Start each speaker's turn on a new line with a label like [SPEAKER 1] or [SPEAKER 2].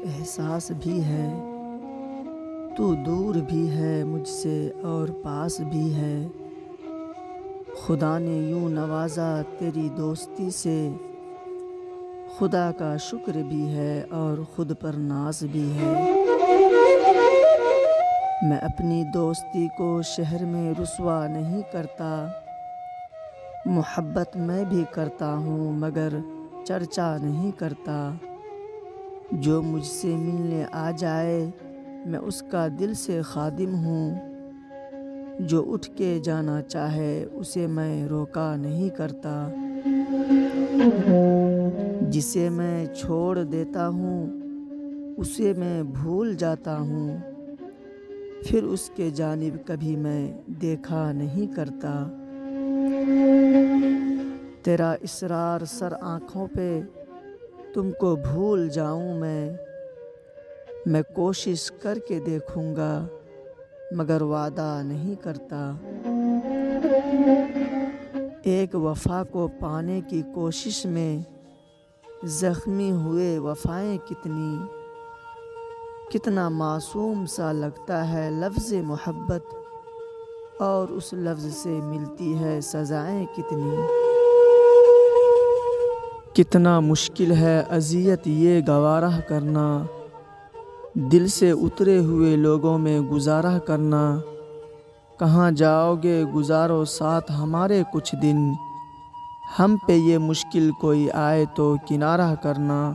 [SPEAKER 1] احساس بھی ہے، تو دور بھی ہے مجھ سے اور پاس بھی ہے۔ خدا نے یوں نوازا تیری دوستی سے، خدا کا شکر بھی ہے اور خود پر ناز بھی ہے۔ میں اپنی دوستی کو شہر میں رسوا نہیں کرتا، محبت میں بھی کرتا ہوں مگر چرچا نہیں کرتا۔ جو مجھ سے ملنے آ جائے میں اس کا دل سے خادم ہوں، جو اٹھ کے جانا چاہے اسے میں روکا نہیں کرتا۔ جسے میں چھوڑ دیتا ہوں اسے میں بھول جاتا ہوں، پھر اس کے جانب کبھی میں دیکھا نہیں کرتا۔ تیرا اصرار سر آنکھوں پہ تم کو بھول جاؤں میں کوشش کر کے دیکھوں گا مگر وعدہ نہیں کرتا۔ ایک وفا کو پانے کی کوشش میں زخمی ہوئے وفائیں کتنی، کتنا معصوم سا لگتا ہے لفظ محبت اور اس لفظ سے ملتی ہے سزائیں کتنی۔ کتنا مشکل ہے اذیت یہ گوارہ کرنا، دل سے اترے ہوئے لوگوں میں گزارہ کرنا۔ کہاں جاؤ گے گزارو ساتھ ہمارے کچھ دن، ہم پہ یہ مشکل کوئی آئے تو کنارہ کرنا۔